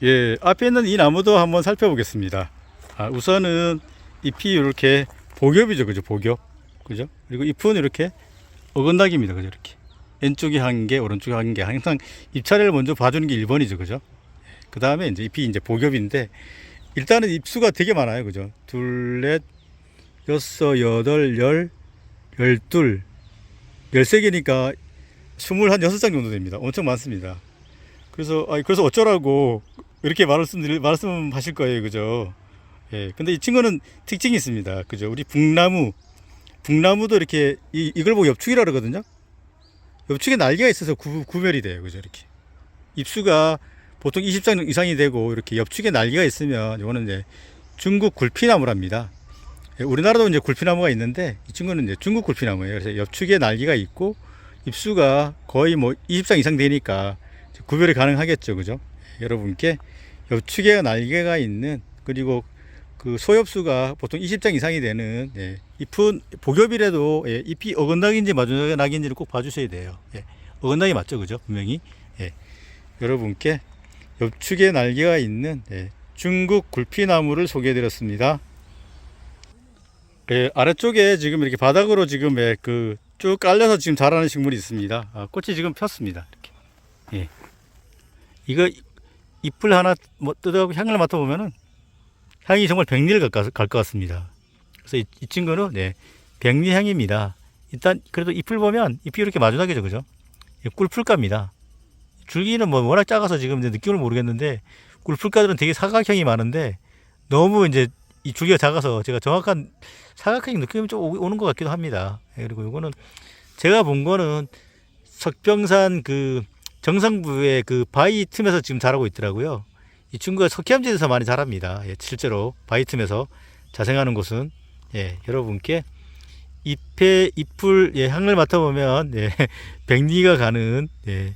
예, 앞에 있는 이 나무도 한번 살펴보겠습니다. 우선은 잎이 이렇게 복엽이죠, 그죠? 복엽, 그죠? 그리고 잎은 이렇게 어긋나기입니다, 그죠? 이렇게 왼쪽에 한 개, 오른쪽에 한 개, 항상 잎차례를 먼저 봐주는 게 1번이죠, 그죠? 그 다음에 이제 잎이 이제 복엽인데 일단은 잎수가 되게 많아요, 그죠? 둘, 넷, 여섯, 여덟, 열, 열둘, 13개니까 26장 정도 됩니다. 엄청 많습니다. 그래서 어쩌라고 이렇게 말씀하실 거예요, 그죠? 예. 근데 이 친구는 특징이 있습니다. 그죠? 우리 북나무도 이렇게 이걸 보고 엽축이라 그러거든요. 엽축에 날개가 있어서 구별이 돼요, 그죠? 이렇게 잎수가 보통 20장 이상이 되고 이렇게 엽축에 날개가 있으면 이거는 이제 중국 굴피나무랍니다. 예, 우리나라도 이제 굴피나무가 있는데 이 친구는 이제 중국 굴피나무예요. 그래서 엽축에 날개가 있고 잎수가 거의 뭐 20장 이상 되니까 구별이 가능하겠죠, 그죠? 여러분께 엽축에 날개가 있는, 그리고 그 소엽수가 보통 20장 이상이 되는, 예, 잎은 복엽이라도, 예, 잎이 어긋나기인지 마주나기인지를 꼭 봐주셔야 돼요. 예, 어긋나기 맞죠, 그죠? 분명히. 예, 여러분께 엽축에 날개가 있는, 예, 중국 굴피나무를 소개해드렸습니다. 예, 아래쪽에 지금 이렇게 바닥으로 지금, 예, 쭉 깔려서 지금 자라는 식물이 있습니다. 꽃이 지금 폈습니다. 이렇게. 예. 이거 잎을 하나 뜯어가고 향을 맡아보면은 향이 정말 백리를 갈 것 같습니다. 그래서 이 친구는, 네, 백리 향입니다. 일단 그래도 잎을 보면 잎이 이렇게 마주나게죠, 그죠? 꿀풀가입니다. 줄기는 뭐 워낙 작아서 지금 이제 느낌을 모르겠는데 꿀풀가들은 되게 사각형이 많은데 너무 이제 이 줄기가 작아서 제가 정확한 사각형 느낌이 좀 오는 것 같기도 합니다. 그리고 이거는 제가 본 거는 석병산 정상부의 바위 틈에서 지금 자라고 있더라고요. 이 친구가 석회암지대에서 많이 자랍니다. 예, 실제로 바위 틈에서 자생하는 곳은, 예, 여러분께 잎을, 예, 향을 맡아보면, 예, 백리가 가는, 예,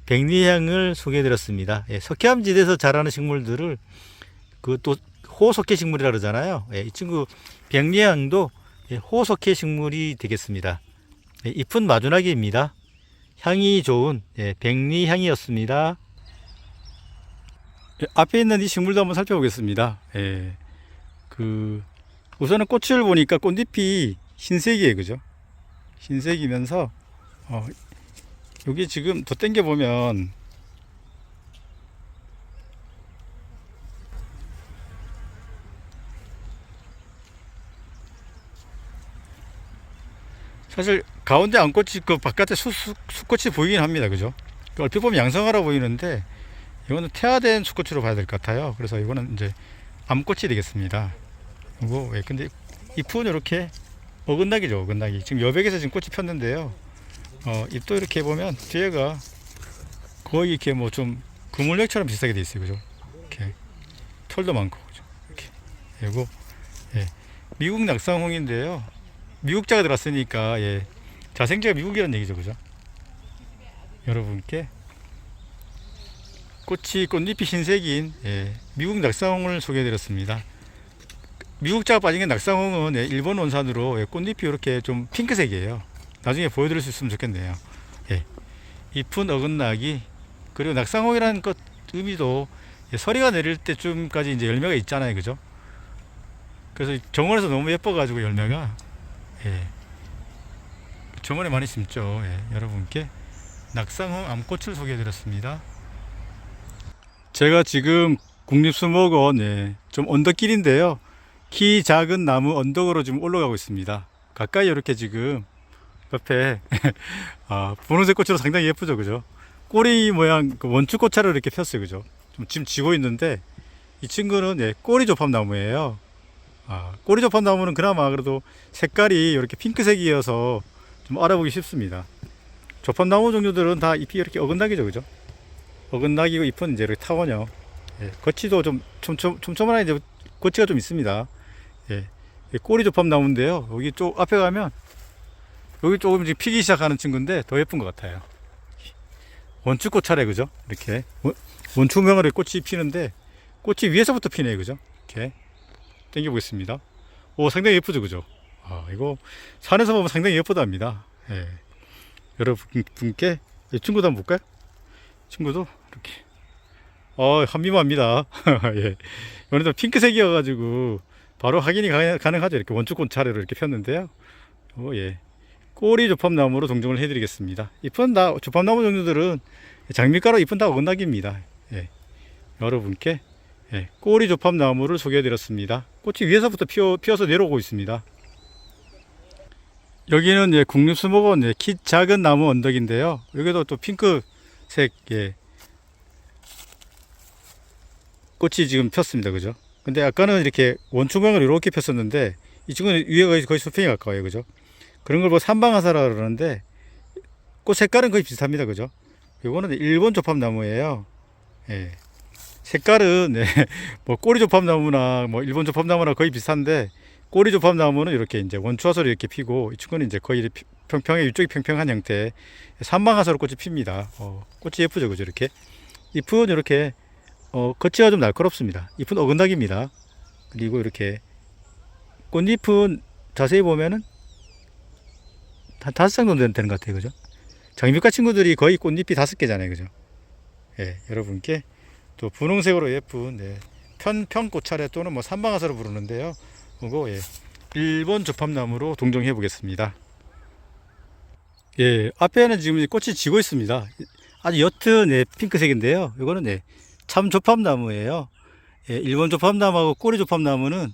백리향을 소개해드렸습니다. 예, 석회암지대에서 자라는 식물들을 또 호석회 식물이라 그러잖아요. 예, 이 친구 백리향도, 예, 호석회 식물이 되겠습니다. 예, 잎은 마주나기입니다. 향이 좋은, 예, 백리향이었습니다. 예, 앞에 있는 이 식물도 한번 살펴보겠습니다. 예, 우선은 꽃을 보니까 꽃잎이 흰색이에요, 그죠? 흰색이면서, 여기 지금 더 당겨 보면 사실 가운데 암꽃이 바깥에 수꽃이 보이긴 합니다, 그죠? 얼핏 보면 양성하라 보이는데 이거는 태화된 수꽃으로 봐야 될 것 같아요. 그래서 이거는 이제 암꽃이 되겠습니다. 그리고, 예, 근데 잎은 이렇게 어긋나기죠, 어긋나기. 지금 여백에서 지금 꽃이 폈는데요. 잎도 이렇게 보면 뒤에가 거의 이렇게 뭐 좀 그물력처럼 비슷하게 돼 있어요, 그죠? 이렇게 털도 많고, 그죠? 이렇게. 그리고, 예, 미국 낙상홍인데요. 미국자가 들어왔으니까, 예, 자생지가 미국이라는 얘기죠, 그죠? 여러분께 꽃잎이 흰색인, 예, 미국 낙상홍을 소개해드렸습니다. 미국자가 빠진 게 낙상홍은, 예, 일본 원산으로, 예, 꽃잎이 이렇게 좀 핑크색이에요. 나중에 보여드릴 수 있으면 좋겠네요. 예, 잎은 어긋나기. 그리고 낙상홍이라는 것 의미도, 예, 서리가 내릴 때쯤까지 이제 열매가 있잖아요, 그죠? 그래서 정원에서 너무 예뻐가지고 열매가, 예, 정원에 많이 심죠. 예, 여러분께 낙상홍 암꽃을 소개해드렸습니다. 제가 지금 국립수목원, 예, 좀 언덕길인데요. 키 작은 나무 언덕으로 지금 올라가고 있습니다. 가까이 이렇게 지금 옆에 분홍색 꽃으로 상당히 예쁘죠, 그죠? 꼬리 모양 원추꽃차를 이렇게 폈어요, 그죠? 좀 지금 지고 있는데 이 친구는, 예, 꼬리조팝나무예요. 꼬리조팝나무는 그나마 그래도 색깔이 이렇게 핑크색이어서 좀 알아보기 쉽습니다. 조팝나무 종류들은 다 잎이 이렇게 어긋나기죠, 그죠? 어긋나기고 잎은 이제 이렇게 타원형. 예, 거치도 좀 촘촘한 이제 거치가 좀 있습니다. 예, 꼬리조팝나무인데요. 여기 쪽 앞에 가면 여기 조금 이제 피기 시작하는 친구인데 더 예쁜 것 같아요. 원추꽃 차례, 그죠? 이렇게 원추명으로 꽃이 피는데 꽃이 위에서부터 피네요, 그죠? 이렇게 당겨 보겠습니다. 오, 상당히 예쁘죠, 그죠? 이거 산에서 보면 상당히 예쁘답니다. 예. 여러분께 이 친구도 한번 볼까요? 친구도 이렇게 한미모합니다. 예. 이번에도 핑크색이어가지고 바로 확인이 가능하죠. 이렇게 원축꽃 차례로 이렇게 폈는데요. 예. 꼬리 조팝나무로 동정을 해드리겠습니다. 이쁜 조팝나무 종류들은 장미가로 이쁜 다 어긋나기입니다. 예. 여러분께 꼬리 조팝나무를 소개해드렸습니다. 꽃이 위에서부터 피어서 내려오고 있습니다. 여기는 국립수목원 키 작은 나무 언덕인데요. 여기도 또 핑크색 꽃이 지금 폈습니다. 그죠? 근데 아까는 이렇게 원추광을 이렇게 폈었는데 이 친구는 위에가 거의 수평에 가까워요. 그죠? 그런 걸 삼방화사라 그러는데 꽃 색깔은 거의 비슷합니다. 그죠? 이거는 일본 조팝나무예요. 예. 색깔은 뭐 꼬리 조팝나무나 뭐 일본 조팝나무나 거의 비슷한데 꼬리 조팝나무는 이렇게 이제 원추화소로 이렇게 피고 이 친구는 이제 거의 평평해 위쪽이 평평한 형태 삼방화사로 꽃이 핍니다. 꽃이 예쁘죠. 그죠? 이렇게 잎은 이렇게 겉이가 좀 날카롭습니다. 잎은 어긋나기입니다. 그리고 이렇게 꽃잎은 자세히 보면은 한 5장 정도 되는 것 같아요. 그죠? 장미과 친구들이 거의 꽃잎이 5개잖아요. 그죠? 예, 여러분께 또 분홍색으로 예쁜 편꽃차례 또는 뭐 삼방화사로 부르는데요. 그거 일본 조팝나무로 동정해 보겠습니다. 예, 앞에는 지금 꽃이 지고 있습니다. 아주 옅은 핑크색인데요. 이거는 참 조팝나무예요. 일본 조팝나무하고 꼬리 조팝나무는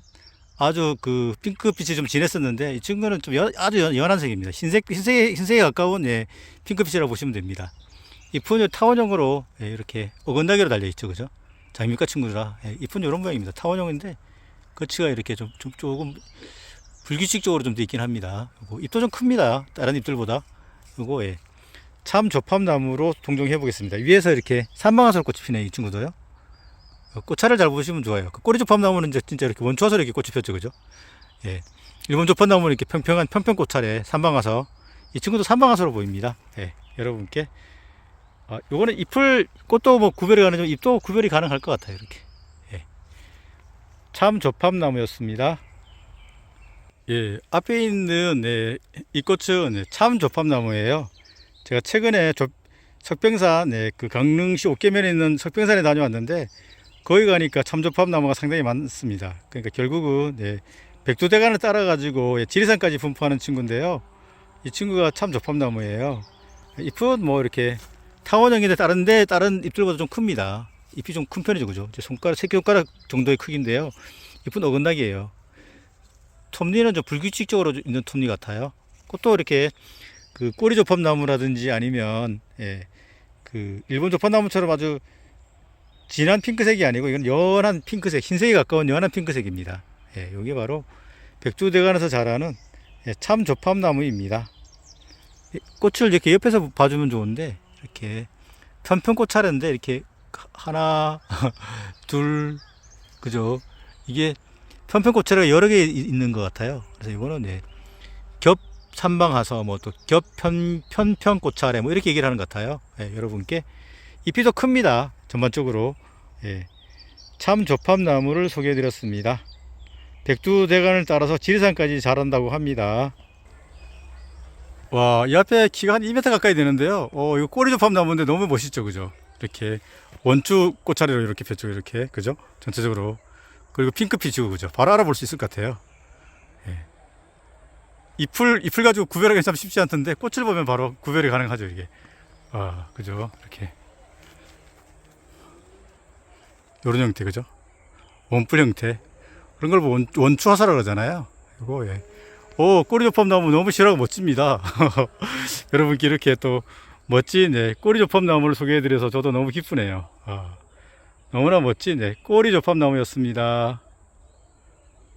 아주 그 핑크빛이 좀 진했었는데 이 친구는 좀 아주 연한 색입니다. 흰색에 가까운 핑크빛이라고 보시면 됩니다. 잎은 타원형으로 이렇게 어건나기로 달려 있죠. 그죠? 장미과 친구라 잎은 이런 모양입니다. 타원형인데 겉이가 이렇게 조금 불규칙적으로 좀 되어 있긴 합니다. 잎도 좀 큽니다. 다른 잎들보다. 이거 참 조팝나무로 동정해 보겠습니다. 위에서 이렇게 삼방화살 꽃이 피네 이 친구도요. 꽃차를 잘 보시면 좋아요. 꼬리 조팝나무는 이제 진짜 이렇게 원초화살 이렇게 꽃이 폈죠, 그죠? 예. 일본 조팝나무는 이렇게 평평한 편평꽃차례 삼방화서. 이 친구도 삼방화서로 보입니다. 예. 여러분께 요거는 잎을 꽃도 뭐 구별이 가능하지만 잎도 구별이 가능할 것 같아요. 이렇게. 예. 참 조팝나무였습니다. 예. 앞에 있는 이 꽃은 참 조팝나무예요. 제가 최근에 석병산 그 강릉시 옥계면에 있는 석병산에 다녀왔는데 거기 가니까 참조팝나무가 상당히 많습니다. 그러니까 결국은 백두대간을 따라 가지고 지리산까지 분포하는 친구인데요. 이 친구가 참조팝나무예요. 잎은 뭐 이렇게 타원형인데 다른 잎들보다 좀 큽니다. 잎이 좀 큰 편이죠, 그죠? 새끼손가락 정도의 크기인데요. 잎은 어긋나기예요. 톱니는 좀 불규칙적으로 있는 톱니 같아요. 꽃도 이렇게 그 꼬리 조팝나무라든지 아니면 그 일본 조팝나무처럼 아주 진한 핑크색이 아니고 이건 연한 핑크색, 흰색에 가까운 연한 핑크색입니다. 여기 바로 백두대간에서 자라는 참 조팝나무입니다. 꽃을 이렇게 옆에서 봐주면 좋은데 이렇게 편편꽃 차례인데 이렇게 하나, 둘, 그죠? 이게 편편꽃 차례가 여러 개 있는 것 같아요. 그래서 이거는 겹 삼방하서 뭐 또 겹 편편꽃 차례 뭐 이렇게 얘기를 하는 것 같아요. 여러분께 잎이 더 큽니다. 전반적으로 참 조팝나무를 소개해 드렸습니다. 백두대간을 따라서 지리산까지 자란다고 합니다. 와, 이 앞에 키가 한 2m 가까이 되는데요. 이거 꼬리 조팝나무인데 너무 멋있죠, 그죠? 이렇게 원주 꽃차례로 이렇게 폈죠, 이렇게, 그죠? 전체적으로. 그리고 핑크빛이고, 그죠? 바로 알아볼 수 있을 것 같아요. 잎을 가지고 구별하기 참 쉽지 않던데 꽃을 보면 바로 구별이 가능하죠, 이게. 그죠? 이렇게. 요런 형태, 그죠? 원뿔 형태. 그런 걸 원추화사라 그러잖아요. 이거, 꼬리 조팝나무 너무 실하고 멋집니다. 여러분께 이렇게 또 멋진 꼬리 조팝나무를 소개해드려서 저도 너무 기쁘네요. 너무나 멋진 꼬리 조팝나무였습니다.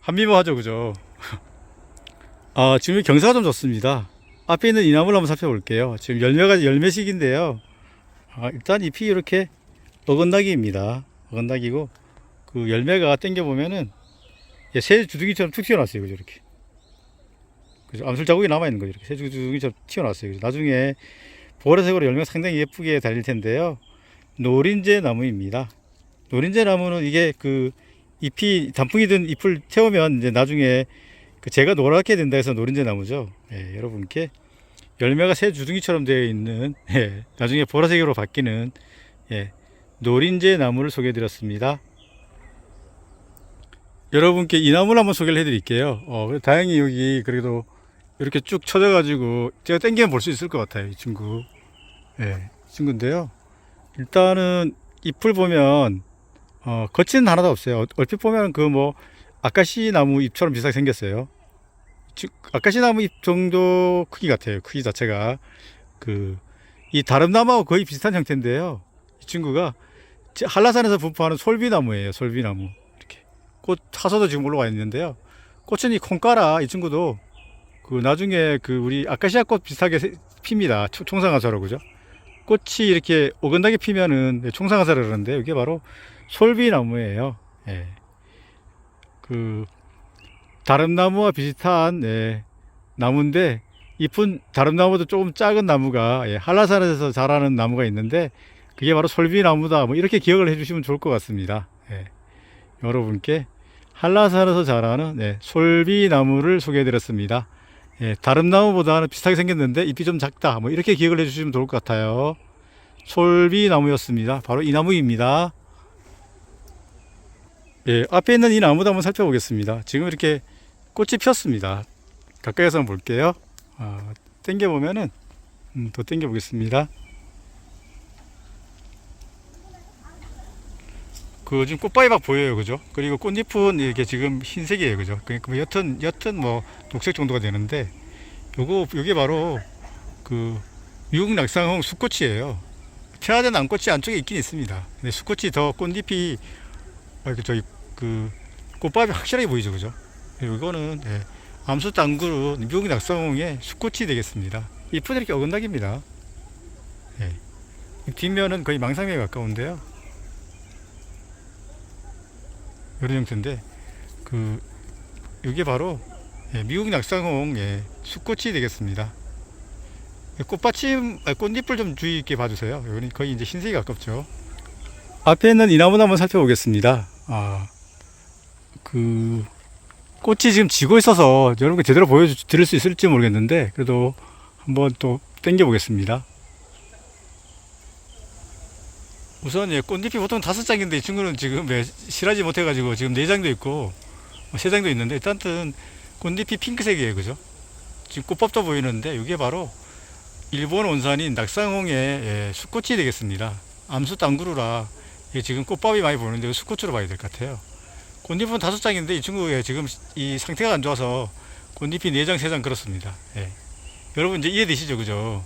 한미모하죠, 그죠? 지금 경사가 좀 좋습니다. 앞에 있는 이 나무를 한번 살펴볼게요. 지금 열매식인데요. 일단 잎이 이렇게 어건나기입니다. 어건나기고, 그 열매가 당겨보면은, 새 주둥이처럼 툭 튀어나왔어요. 그죠? 이렇게. 그죠? 암술 자국이 남아있는 거죠. 이렇게 새 주둥이처럼 튀어나왔어요. 그죠? 나중에 보라색으로 열매가 상당히 예쁘게 달릴 텐데요. 노린재 나무입니다. 노린재 나무는 이게 그 잎이, 단풍이 든 잎을 태우면 이제 나중에 그 재가 노랗게 된다 해서 노린재 나무죠. 여러분께 열매가 새 주둥이처럼 되어 있는, 나중에 보라색으로 바뀌는, 노린재 나무를 소개해 드렸습니다. 여러분께 이 나무를 한번 소개를 해 드릴게요. 다행히 여기 그래도 이렇게 쭉 쳐져 가지고 제가 땡기면 볼 수 있을 것 같아요. 이 친구. 예, 이 친구인데요. 일단은 잎을 보면 거치는 하나도 없어요. 얼핏 보면 그 뭐 아카시 나무 잎처럼 비슷하게 생겼어요. 아카시 나무 잎 정도 크기 같아요. 크기 자체가 이 다름나무하고 거의 비슷한 형태인데요. 이 친구가 한라산에서 분포하는 솔비나무예요. 솔비나무. 이렇게 꽃 하서도 지금 올라와 있는데요. 꽃은 이 콩가라. 이 친구도 나중에 우리 아카시아 꽃 비슷하게 핍니다. 총상화사로 그죠? 꽃이 이렇게 오근하게 피면은 총상화사를 그러는데 이게 바로 솔비나무예요. 예. 다름나무와 비슷한 나무인데 잎은 다름나무도 조금 작은 나무가 한라산에서 자라는 나무가 있는데 그게 바로 솔비나무다. 뭐 이렇게 기억을 해주시면 좋을 것 같습니다. 여러분께 한라산에서 자라는 솔비나무를 소개해드렸습니다. 다름나무보다는 비슷하게 생겼는데 잎이 좀 작다. 뭐 이렇게 기억을 해주시면 좋을 것 같아요. 솔비나무였습니다. 바로 이 나무입니다. 앞에 있는 이 나무도 한번 살펴보겠습니다. 지금 이렇게 꽃이 폈습니다. 가까이서 한번 볼게요. 당겨보면은 더 당겨보겠습니다. 지금 꽃바위 막 보여요, 그죠? 그리고 꽃잎은 이렇게 지금 흰색이에요, 그죠? 그러니까 옅은 뭐 녹색 정도가 되는데 요게 바로 미국 낙상홍 수꽃이에요. 태화된 암꽃이 안쪽에 있긴 있습니다. 근데 수꽃이 더 꽃잎이 저희 꽃밥이 확실하게 보이죠, 그죠? 이거는 암수 땅구루 미국 낙상홍의 수꽃이 되겠습니다. 잎은 이렇게 어긋나기입니다. 뒷면은 거의 망상에 가까운데요. 이런 형태인데 이게 바로 미국 낙상홍의 수꽃이 되겠습니다. 꽃잎을 좀 주의 있게 봐주세요. 여기는 거의 이제 흰색이 가깝죠. 앞에 있는 이 나무도 한번 살펴보겠습니다. 꽃이 지금 지고 있어서 여러분께 제대로 보여드릴 수 있을지 모르겠는데 그래도 한번 또 당겨 보겠습니다. 우선 꽃잎이 보통 5장인데 이 친구는 지금 실하지 못해가지고 지금 4장도 있고 3장도 있는데 일단은 꽃잎이 핑크색이에요, 그죠? 지금 꽃밥도 보이는데 이게 바로 일본 원산인 낙상홍의 수꽃이 되겠습니다. 암수 땅구루라 지금 꽃밥이 많이 보이는데 수꽃으로 봐야 될 것 같아요. 꽃잎은 5장인데 이 친구의 지금 이 상태가 안 좋아서 꽃잎이 4장, 3장 그렇습니다. 여러분 이제 이해되시죠, 그죠?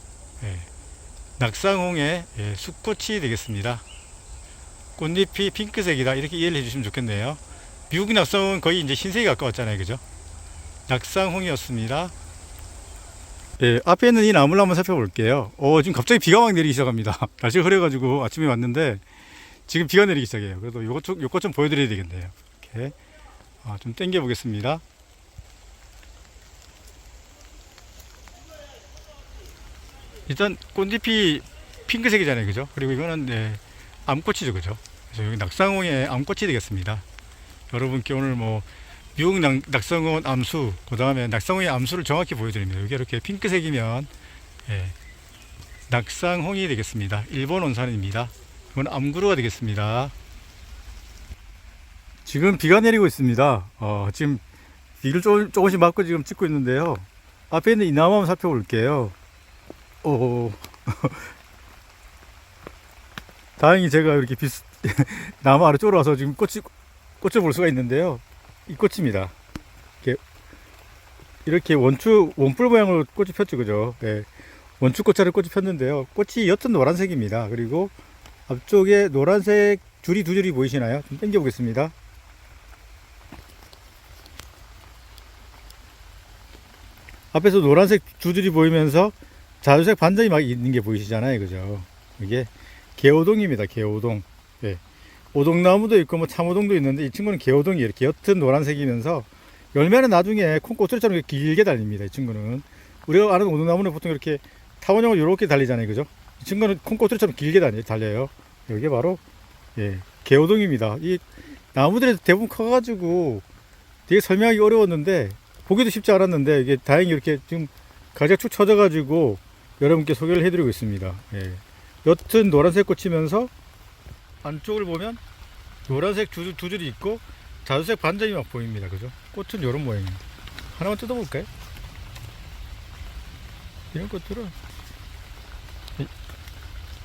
낙상홍의 수꽃이 되겠습니다. 꽃잎이 핑크색이다. 이렇게 이해를 해주시면 좋겠네요. 미국 낙상홍은 거의 이제 흰색이 가까웠잖아요, 그죠? 낙상홍이었습니다. 앞에 있는 이 나무를 한번 살펴볼게요. 지금 갑자기 비가 막 내리기 시작합니다. 날씨가 흐려가지고 아침에 왔는데 지금 비가 내리기 시작해요. 그래도 요것 좀 보여드려야 되겠네요. 이렇게 좀 당겨 보겠습니다. 일단 꽃잎이 핑크색이잖아요, 그죠? 그리고 이거는 암꽃이죠, 그죠? 그래서 여기 낙상홍의 암꽃이 되겠습니다. 여러분께 오늘 뭐 미국 낙상홍 암수, 그 다음에 낙상홍의 암수를 정확히 보여드립니다. 이게 이렇게 핑크색이면 낙상홍이 되겠습니다. 일본 원산입니다. 이건 암구루가 되겠습니다. 지금 비가 내리고 있습니다. 지금 비를 조금씩 맞고 지금 찍고 있는데요. 앞에 있는 이 나무 한번 살펴볼게요. 다행히 제가 이렇게 나무 아래쪽으로 와서 지금 꽃을 볼 수가 있는데요. 이 꽃입니다. 이렇게 원뿔 모양으로 꽃이 폈죠, 그죠? 원축꽃차를 꽃이 폈는데요. 꽃이 옅은 노란색입니다. 그리고 앞쪽에 노란색 줄이 2줄이 보이시나요? 좀 당겨 보겠습니다. 앞에서 노란색 2줄이 보이면서 자주색 반점이 막 있는 게 보이시잖아요, 그죠? 이게 개오동입니다. 개오동. 오동나무도 있고 뭐 참오동도 있는데 이 친구는 개오동이 이렇게 옅은 노란색이면서 열매는 나중에 콩꼬투리처럼 길게 달립니다. 이 친구는 우리가 아는 오동나무는 보통 이렇게 타원형으로 이렇게 달리잖아요, 그죠? 이 친구는 콩꼬투리처럼 길게 달려요. 이게 바로 개오동입니다. 이 나무들이 대부분 커가지고 되게 설명하기 어려웠는데 보기도 쉽지 않았는데 이게 다행히 이렇게 지금 가지가 축 처져가지고 여러분께 소개를 해드리고 있습니다. 옅은 노란색 꽃이면서 안쪽을 보면 노란색 두 줄이 있고 자주색 반점이 막 보입니다. 그죠? 꽃은 이런 모양입니다. 하나만 뜯어볼까요? 이런 것들은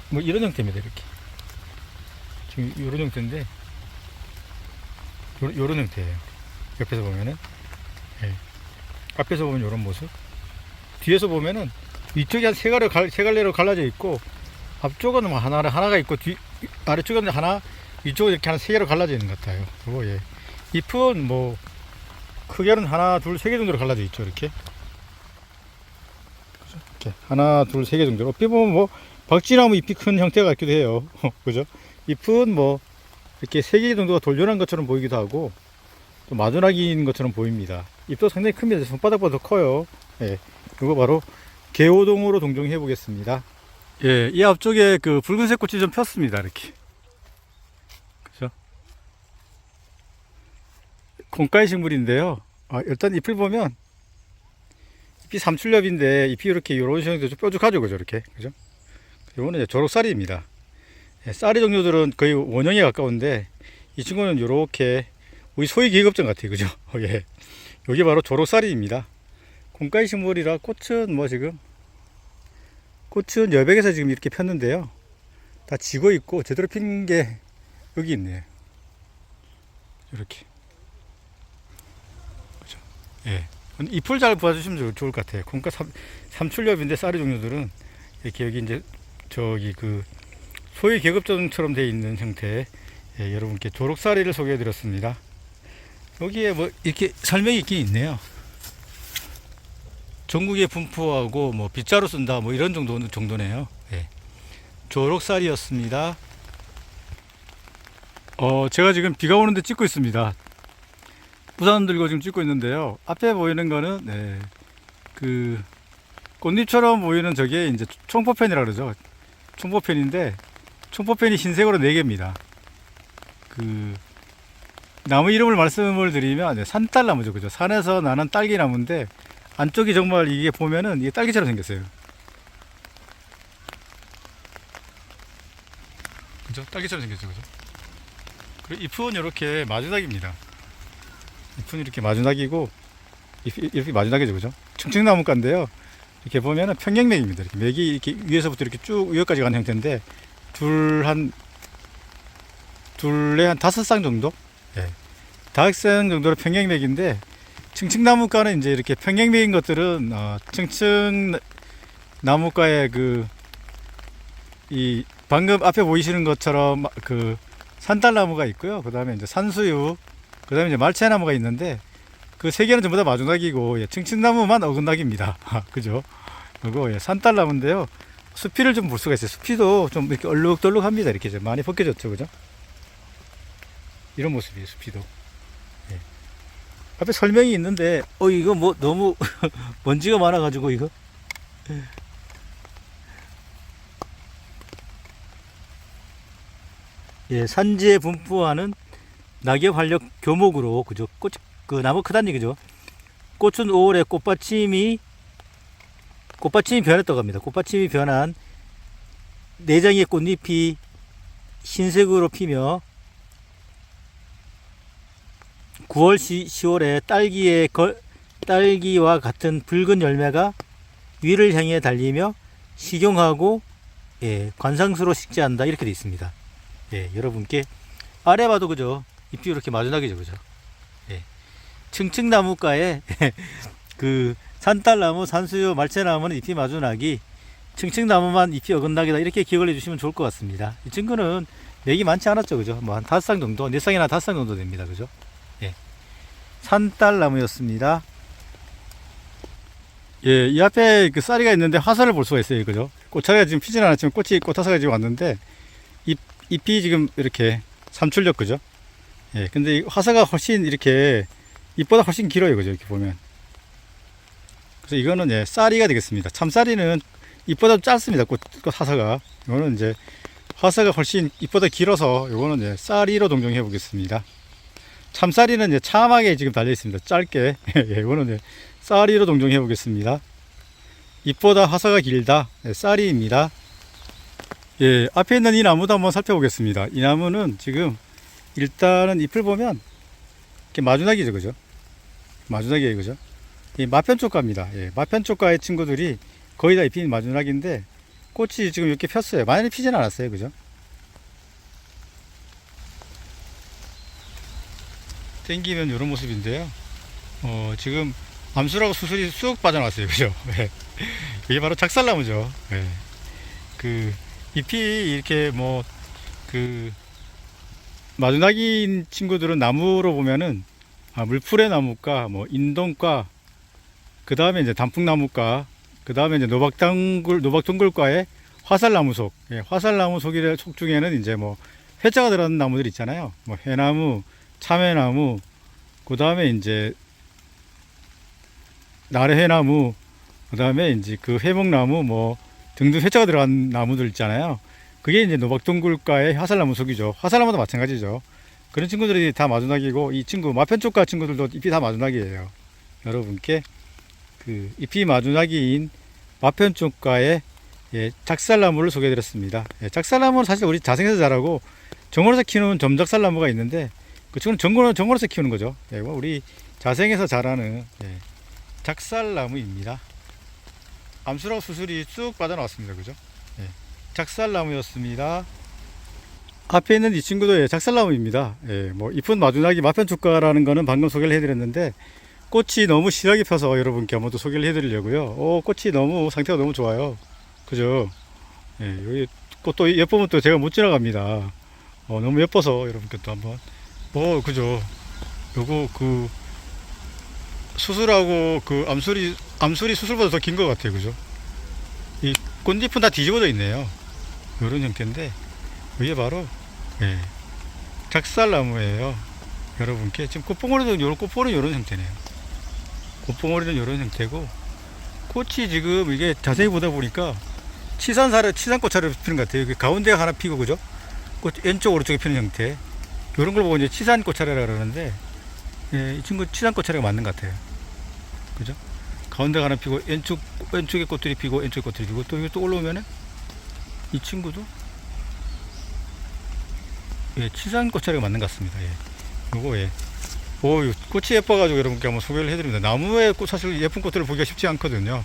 뭐 이런 형태입니다. 이렇게 지금 이런 형태인데 요런 형태예요. 옆에서 보면은 예. 앞에서 보면 이런 모습, 뒤에서 보면은 이쪽이 한 세 갈래로 갈라져 있고 앞쪽은 뭐 하나가 있고 아래쪽은 하나, 이쪽은 이렇게 한 세 개로 갈라져 있는 것 같아요. 그리고 예. 잎은 뭐 크게는 하나, 둘, 세 개 정도로 갈라져 있죠. 이렇게 하나, 둘, 세 개 정도로. 어떻게 보면 뭐 박쥐나무 잎이 큰 형태가 같기도 해요. 그죠? 잎은 뭐 이렇게 세 개 정도가 돌려난 것처럼 보이기도 하고 또 마주나기인 것처럼 보입니다. 잎도 상당히 큽니다. 손바닥보다 더 커요. 예, 이거 바로 개호동으로 동정해 보겠습니다. 예, 이 앞쪽에 그 붉은색 꽃이 좀 폈습니다. 이렇게. 그죠? 콩가위 식물인데요. 일단 잎을 보면 잎이 삼출엽인데 잎이 이렇게 이런 식으로 좀 뾰족하죠. 그죠? 이렇게. 그죠? 이거는 이제 조록쌀이입니다. 예, 쌀이 종류들은 거의 원형에 가까운데 이 친구는 이렇게 우리 소위 계급종 같아요. 그죠? 예. 여기 바로 조록쌀이입니다. 콩가위 식물이라 꽃은 뭐 지금 꽃은 여백에서 지금 이렇게 폈는데요. 다 지고 있고 제대로 핀 게 여기 있네요. 이렇게. 그죠? 예. 잎을 잘 봐주시면 좋을 것 같아요. 콩가 삼출엽인데 쌀이 종류들은 이렇게 여기 이제 저기 그 소위 계급종처럼 되어 있는 형태. 예, 여러분께 조록쌀이를 소개해 드렸습니다. 여기에 뭐 이렇게 설명이 있긴 있네요. 전국에 분포하고 뭐 빗자루 쓴다 뭐 이런 정도네요. 예. 조록쌀이었습니다. 제가 지금 비가 오는데 찍고 있습니다. 우산 들고 지금 찍고 있는데요. 앞에 보이는 거는 네, 그 꽃잎처럼 보이는 저게 이제 총포펜이라 그러죠. 총포펜인데 총포펜이 흰색으로 4개입니다. 그 나무 이름을 말씀을 드리면 산딸나무죠. 그죠? 산에서 나는 딸기나무인데 안쪽이 정말 이게 보면은 이게 딸기처럼 생겼어요. 그죠? 딸기처럼 생겼죠. 그죠? 그리고 잎은 이렇게 마주나기입니다. 잎은 이렇게 마주나기고 이렇게 마주나기죠. 그죠? 청청나무가인데요. 이렇게 보면은 평행맥입니다. 이렇게 맥이 이렇게 위에서부터 이렇게 쭉 위에까지 가는 형태인데 둘에 한 5쌍 정도? 예. 5쌍 정도로 평행맥인데 층층나무가는 이제 이렇게 평행맥인 것들은 층층나무가의 이 방금 앞에 보이시는 것처럼 그 산딸나무가 있고요. 그 다음에 이제 산수유, 그 다음에 이제 말채나무가 있는데 그 세 개는 전부 다 마주나기고 예, 층층나무만 어긋나기입니다. 그죠? 그리고 예, 산딸나무인데요. 수피를 좀 볼 수가 있어요. 수피도 좀 이렇게 얼룩덜룩합니다. 이렇게 좀 많이 벗겨졌죠, 그죠? 이런 모습이에요. 수피도. 예. 앞에 설명이 있는데 이거 뭐 너무 먼지가 많아가지고 이거. 예, 산지에 분포하는 낙엽 활력 교목으로 그죠? 그 나무 크다는 얘기죠. 꽃은 5월에 꽃받침이 변했다고 합니다. 꽃받침이 변한 4장의 꽃잎이 흰색으로 피며 9월, 10월에 딸기와 같은 붉은 열매가 위를 향해 달리며 식용하고 예, 관상수로 식재한다 이렇게 되어 있습니다. 예, 여러분께 아래 봐도 그죠? 잎이 이렇게 마주나기죠, 그죠? 예, 층층나무가에 그 산딸나무, 산수유, 말채나무는 잎이 마주나기, 층층나무만 잎이 어긋나기다 이렇게 기억을 해주시면 좋을 것 같습니다. 이 친구는 맥이 많지 않았죠, 그죠? 뭐 한 5쌍 정도, 4쌍이나 5쌍 정도 됩니다, 그죠? 예, 산딸나무였습니다. 예, 이 앞에 그 쌀이가 있는데 화살을 볼 수가 있어요, 그죠? 꽃차가 지금 피지는 않았지만 꽃화사가 지금 왔는데 잎이 지금 이렇게 삼출력, 그죠? 예, 근데 이 화사가 훨씬 이렇게 잎보다 훨씬 길어요, 그죠? 이렇게 보면. 그래서 이거는 예, 쌀이가 되겠습니다. 참쌀이는 잎보다 좀 짧습니다. 꽃 화사가. 이거는 이제 화사가 훨씬 잎보다 길어서 이거는 이제 쌀이로 동정해 보겠습니다. 참쌀이는 이제 참하게 지금 달려 있습니다. 짧게. 예, 이거는 이제 쌀이로 동정해 보겠습니다. 잎보다 화사가 길다. 예, 쌀이입니다. 예, 앞에 있는 이 나무도 한번 살펴보겠습니다. 이 나무는 지금 일단은 잎을 보면 이렇게 마주나기죠, 그죠? 마주나기예요, 그죠? 이 마편초가입니다. 예, 마편초가의 친구들이 거의 다 잎이 마주나기인데 꽃이 지금 이렇게 폈어요. 많이 피진 않았어요, 그죠? 땡기면 이런 모습인데요. 지금 암수라고 수술이 쑥 빠져나왔어요, 그죠? 예. 이게 바로 작살나무죠. 예. 그 잎이 이렇게 뭐 그 마주나기인 친구들은 나무로 보면은 물풀의 나무과 뭐 인동과 그 다음에 이제 단풍나무과 그 다음에 이제 노박동굴과의 화살나무 속, 예, 화살나무 속 중에는 이제 뭐 회자가 들어가는 나무들 있잖아요. 뭐 해나무, 참외나무, 그 다음에 이제 나래해나무, 그 다음에 이제 그 회목나무 뭐 등등 회자가 들어간 나무들 있잖아요. 그게 이제 노박동굴과의 화살나무 속이죠. 화살나무도 마찬가지죠. 그런 친구들이 다 마주나기고 이 친구 마편쪽가 친구들도 잎이 다 마주나기예요. 여러분께 그 잎이 마주나기인 마편쪽가의 예, 작살나무를 소개해드렸습니다. 예, 작살나무는 사실 우리 자생에서 자라고 정원에서 키우는 점작살나무가 있는데 그 친구는 정원에서 키우는 거죠. 예, 우리 자생에서 자라는 예, 작살나무입니다. 암수라고 수술이 쑥 빠져나왔습니다. 그죠? 예, 작살나무였습니다. 앞에 있는 이 친구도 예, 작살나무입니다. 예, 뭐 잎은 마주나기 마편초가라는 거는 방금 소개를 해드렸는데 꽃이 너무 실하게 펴서 여러분께 한번 또 소개를 해드리려고요. 꽃이 너무 상태가 너무 좋아요. 그죠? 예, 여기 꽃도 예쁘면 또 제가 못 지나갑니다. 너무 예뻐서 여러분께 또 한번 그죠? 요거 그 수술하고 그 암술이 수술보다 더 긴 것 같아요. 그죠? 이 꽃잎은 다 뒤집어져 있네요. 이런 형태인데 이게 바로 예, 작살나무예요. 여러분께 지금 꽃봉오리는 이런 형태네요. 꽃봉오리는 이런 형태고 꽃이 지금 이게 자세히 보다 보니까 치산꽃차를 피는 것 같아요. 가운데가 하나 피고 그죠? 꽃 왼쪽 오른쪽에 피는 형태. 이런 걸 보고 이제 치산꽃차래라 그러는데 예, 이 친구 치산꽃차래가 맞는 것 같아요. 그죠? 가운데가 하나 피고 왼쪽에 꽃들이 피고 왼쪽에 꽃들이 피고 또 이거 또 올라오면은 이 친구도 예, 치산꽃차래가 맞는 것 같습니다. 예. 요거 예. 꽃이 예뻐가지고 여러분께 한번 소개를 해드립니다. 나무에 사실 예쁜 꽃들을 보기가 쉽지 않거든요.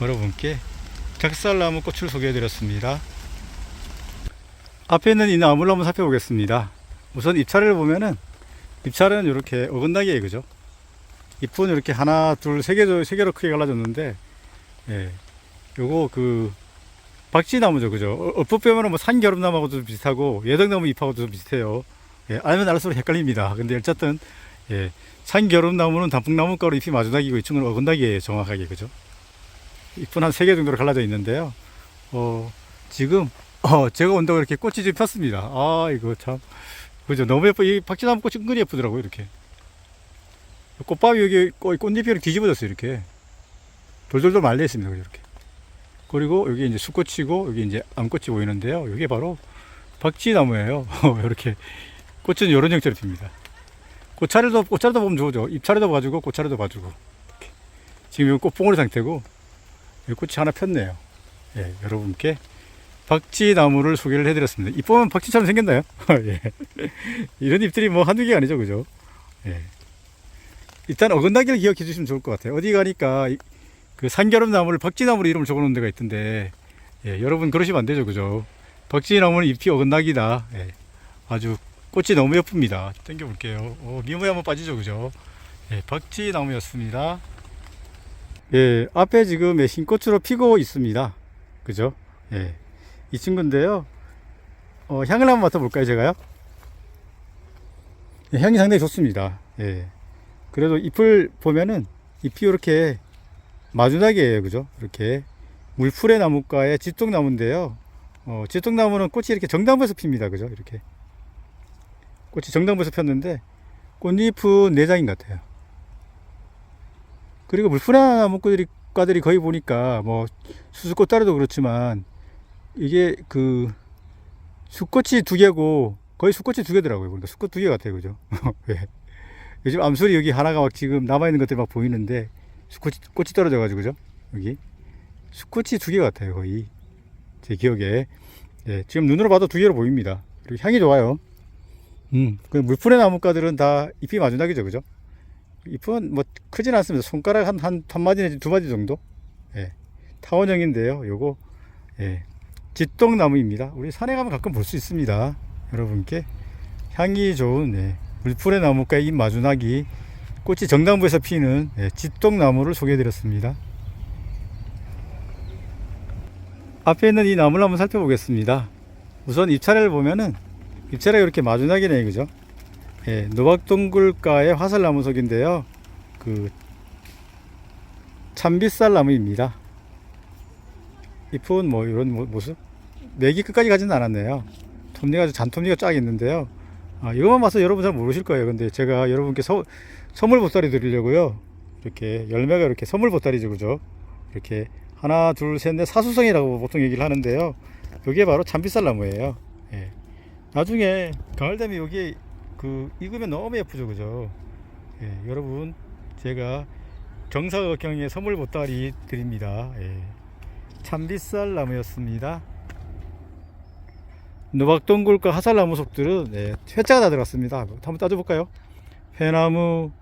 여러분께 작살나무 꽃을 소개해드렸습니다. 앞에 있는 이 나무를 한번 살펴보겠습니다. 우선 잎차를 보면은 잎차는 이렇게 어긋나게 그죠? 잎은 이렇게 하나, 둘, 세 개로 크게 갈라졌는데, 예, 요거 그 박쥐나무죠, 그죠? 얼핏 보면은 뭐 산겨름나무하고도 비슷하고 예덕나무 잎하고도 비슷해요. 예, 알면 알수록 헷갈립니다. 근데 어쨌든 예, 산겨름나무는 단풍나무가로 잎이 마주나기고 이 친구는 어긋나기예요, 정확하게 그죠? 잎은 한 3개 정도로 갈라져 있는데요. 지금 제가 온다고 이렇게 꽃이 좀 폈습니다. 이거 참 그죠? 너무 예뻐. 이 박쥐나무 꽃이 은근히 예쁘더라고요. 이렇게 꽃밥이 여기 꽃잎이 이렇게 뒤집어졌어요. 이렇게 돌돌돌 말려 있습니다. 이렇게. 그리고 여기 이제 수꽃이고 여기 이제 암꽃이 보이는데요. 이게 바로 박쥐나무예요. 이렇게 꽃은 이런 형태로 핍니다. 꽃차례도 보면 좋죠. 잎차례도 봐주고 꽃차례도 봐주고. 이렇게. 지금 이 꽃봉오리 상태고 여기 꽃이 하나 폈네요. 예, 여러분께 박쥐나무를 소개를 해드렸습니다. 잎 보면 박쥐처럼 생겼나요? 예. 이런 잎들이 뭐 한두 개가 아니죠, 그죠? 예. 일단 어긋나기를 기억해 주시면 좋을 것 같아요. 어디 가니까 그 산겨름나무를 박쥐나무로 이름을 적어 놓은 데가 있던데, 예, 여러분 그러시면 안 되죠, 그죠? 박쥐나무는 잎이 어긋나기다. 예, 아주 꽃이 너무 예쁩니다. 당겨 볼게요. 미모에 한번 빠지죠, 그죠? 예, 박쥐나무였습니다. 예, 앞에 지금 흰꽃으로 피고 있습니다. 그죠? 예, 이 친구인데요. 향을 한번 맡아볼까요, 제가요? 예, 향이 상당히 좋습니다. 예. 그래도 잎을 보면은 잎이 이렇게 마주나게예요, 그죠? 이렇게 물풀의 나무과의 집독나무인데요. 집독나무는 꽃이 이렇게 정단부에서 핍니다, 그죠? 이렇게 꽃이 정단부에서 폈는데 꽃잎은 내장인 것 같아요. 그리고 물풀의 나무과들이 거의 보니까 뭐 수수꽃다리도 그렇지만 이게 그 수꽃이 2개고 거의 수꽃이 2개더라고요. 그러니까 수꽃 2개 같아요, 그죠? 네. 요즘 암술이 여기 하나가 막 지금 남아있는 것들이 막 보이는데 꽃이 떨어져 가지고 그죠? 여기 수꽃이 2개 같아요, 거의 제 기억에. 예, 지금 눈으로 봐도 두 개로 보입니다. 그리고 향이 좋아요. 그 물풀의 나무가들은 다 잎이 마주나기죠, 그죠? 잎은 뭐 크진 않습니다. 손가락 한 마디 내지 두 마디 정도. 예, 타원형인데요. 요거 예, 지똥나무입니다. 우리 산에 가면 가끔 볼 수 있습니다. 여러분께 향이 좋은 예, 물풀의 나무가의 잎 마주나기 꽃이 정당부에서 피는 예, 지똥나무를 소개해드렸습니다. 앞에 있는 이 나무를 한번 살펴보겠습니다. 우선 잎차례를 보면은 잎차례가 이렇게 마주나기네, 그죠? 예, 노박동굴가의 화살나무 속인데요. 그 참빗살 나무입니다. 잎은 뭐 이런 모습. 맥이 끝까지 가지는 않았네요. 톱니가 잔톱니가 쫙 있는데요. 이것만 봐서 여러분 잘 모르실 거예요. 근데 제가 여러분께 선물 보따리 드리려고요. 이렇게 열매가 이렇게 선물 보따리죠, 그죠? 이렇게 하나, 둘, 셋, 넷 사수성이라고 보통 얘기를 하는데요. 여기에 바로 참빗살 나무예요. 예. 나중에 가을 되면 여기 익으면 너무 예쁘죠, 그죠? 예, 여러분 제가 정사각형의 선물 보따리 드립니다. 예. 참빗살 나무였습니다. 노박동굴과 화살나무 속들은 예, 회자가 다 들어갔습니다. 한번 따져볼까요? 회나무,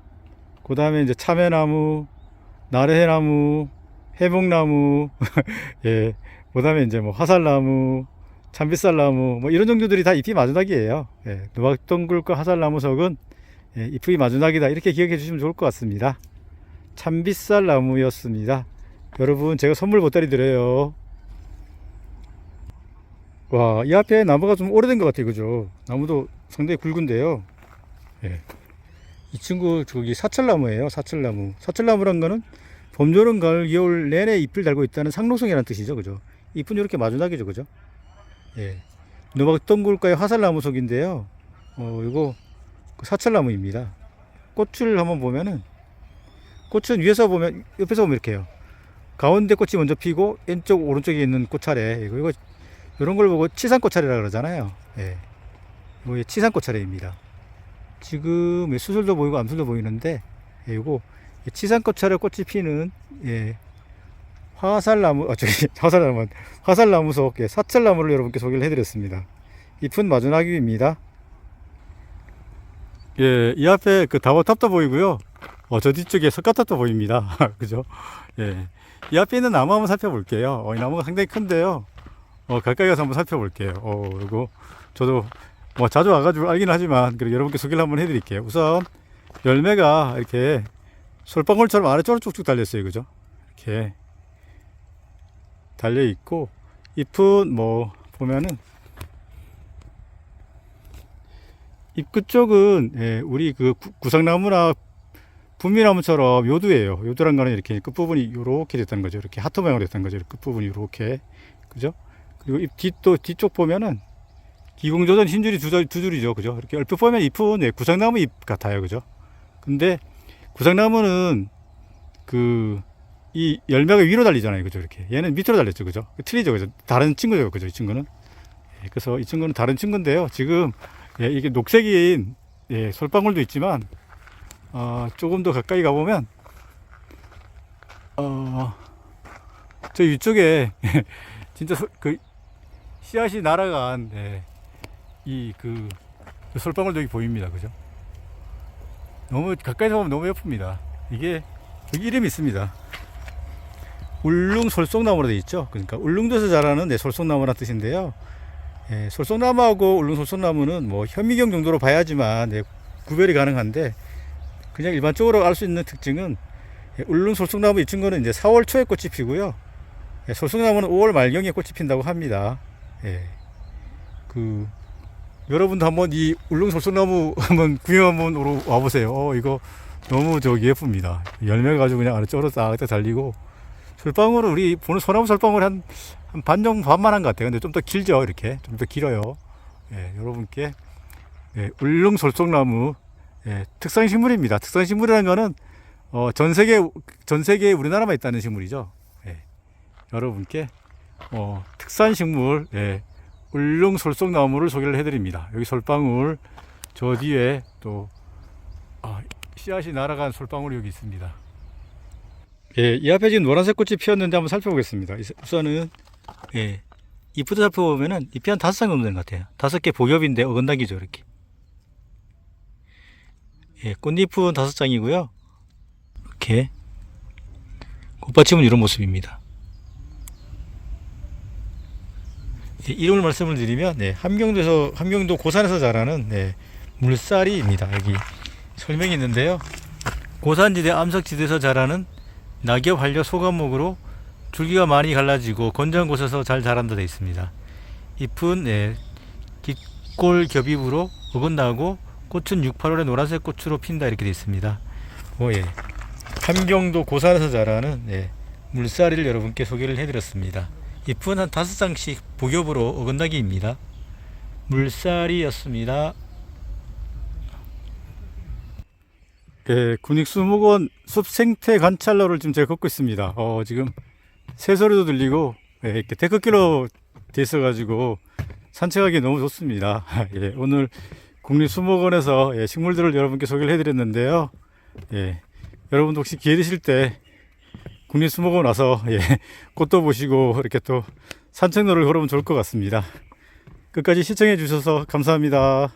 그 다음에 이제 참외나무, 나래나무, 해묵나무, 예, 그 다음에 이제 뭐 화살나무, 참빗살나무, 뭐 이런 정도들이 다 잎이 마주나기예요. 예, 노박동굴과 화살나무 속은 예, 잎이 마주나기다. 이렇게 기억해 주시면 좋을 것 같습니다. 참빗살나무였습니다. 여러분 제가 선물 보따리 드려요. 와, 이 앞에 나무가 좀 오래된 것 같아요, 그죠? 나무도 상당히 굵은데요. 예. 이 친구 저기 사철나무예요. 사철나무. 사철나무란 거는 봄, 여름, 가을, 겨울 내내 잎을 달고 있다는 상록성이라는 뜻이죠, 그죠? 잎은 이렇게 마주나기죠, 그죠? 예. 노박동굴가의 화살나무 속인데요. 이거 사철나무입니다. 꽃을 한번 보면은 꽃은 위에서 보면 옆에서 보면 이렇게 해요. 가운데 꽃이 먼저 피고 왼쪽 오른쪽에 있는 꽃차례 이거 이런 걸 보고 치산꽃차례라 그러잖아요. 예. 이거 치산꽃차례입니다. 지금 수술도 보이고 암술도 보이는데 예, 이거 치산꽃차례 꽃이 피는 예, 화살나무 화살나무 속 예, 사철나무를 여러분께 소개를 해드렸습니다. 잎은 마주나기입니다. 예, 이 앞에 그 다보탑도 보이고요. 저 뒤쪽에 석가탑도 보입니다. 그죠? 예. 이 앞에 있는 나무 한번 살펴볼게요. 이 나무가 상당히 큰데요. 가까이 가서 한번 살펴볼게요. 이거 저도 뭐 자주 와가지고 알긴 하지만 그리고 여러분께 소개를 한번 해드릴게요. 우선 열매가 이렇게 솔방울처럼 아래쪽으로 쭉쭉 달렸어요. 그죠? 이렇게 달려 있고 잎은 뭐 보면은 잎 끝쪽은 예, 우리 그 구상나무나 분미나무처럼 요두예요. 요두란 거는 이렇게 끝부분이 이렇게 됐다는 거죠. 이렇게 하트 모양으로 됐다는 거죠. 끝부분이 이렇게. 그죠? 그리고 잎 뒤쪽 보면은 기공조선 흰줄이 두 줄이죠. 그죠? 이렇게 얼핏 보면 잎은 네, 구상나무 잎 같아요. 그죠? 근데 구상나무는 이 열매가 위로 달리잖아요. 그죠? 이렇게. 얘는 밑으로 달렸죠. 그죠? 틀리죠. 그죠? 다른 친구죠. 그죠? 이 친구는. 예, 그래서 이 친구는 다른 친구인데요. 지금 예, 이게 녹색인 예, 솔방울도 있지만 조금 더 가까이 가보면 저 위쪽에 진짜 씨앗이 날아간 예, 솔방울도 여기 보입니다. 그죠? 너무 가까이서 보면 너무 예쁩니다. 이게 여기 이름이 있습니다. 울릉 솔송나무로 되어 있죠. 그러니까 울릉도에서 자라는 네, 솔송나무라는 뜻인데요. 예, 솔송나무하고 울릉 솔송나무는 뭐 현미경 정도로 봐야지만 예, 구별이 가능한데 그냥 일반적으로 알 수 있는 특징은 예, 울릉 솔송나무 이 친구는 이제 4월 초에 꽃이 피고요. 예, 솔송나무는 5월 말경에 꽃이 핀다고 합니다. 예, 여러분도 한번 이 울릉 솔송나무 한번 구경 한번 와보세요. 이거 너무 예쁩니다. 열매 가지고 그냥 아래쪽으로 딱 달리고 솔방울은 우리 보는 소나무 솔방울 한 반 정도 반만한 것 같아요. 근데 좀 더 길죠. 이렇게 좀 더 길어요. 예, 여러분께 예, 울릉 솔송나무 예, 특산식물입니다. 특산식물이라는 거는 전 세계에 우리나라만 있다는 식물이죠. 예, 여러분께 특산식물 예, 울릉 솔송나무를 소개를 해드립니다. 여기 솔방울 저 뒤에 또 씨앗이 날아간 솔방울이 여기 있습니다. 예, 이 앞에 지금 노란색 꽃이 피었는데 한번 살펴보겠습니다. 우선은 예, 잎부터 살펴보면은 잎이 한 5장 정도 되는 것 같아요. 5개 복엽인데 어긋나기죠, 이렇게. 예, 꽃잎은 5장이고요. 이렇게 꽃받침은 이런 모습입니다. 예, 이름을 말씀을 드리면 함경도 고산에서 자라는 물사리입니다. 여기 설명이 있는데요. 고산지대 암석지대에서 자라는 낙엽 한려 소과목으로 줄기가 많이 갈라지고 건조한 곳에서 잘 자란다 되어 있습니다. 잎은 깃골 겹잎으로 어긋나고 꽃은 6, 8월에 노란색 꽃으로 핀다 이렇게 되어 있습니다. 함경도 고산에서 자라는 물사리를 여러분께 소개를 해드렸습니다. 잎은 한 5장씩 복엽으로 어긋나기입니다. 물사리였습니다. 군익수목원 숲생태 관찰로를 지금 제가 걷고 있습니다. 지금 새소리도 들리고 이렇게 데크길로 돼 있어가지고 산책하기 너무 좋습니다. 오늘 국립수목원에서 식물들을 여러분께 소개를 해드렸는데요. 여러분도 혹시 기회 되실 때 국립수목원 와서 꽃도 보시고 이렇게 또 산책로를 걸으면 좋을 것 같습니다. 끝까지 시청해 주셔서 감사합니다.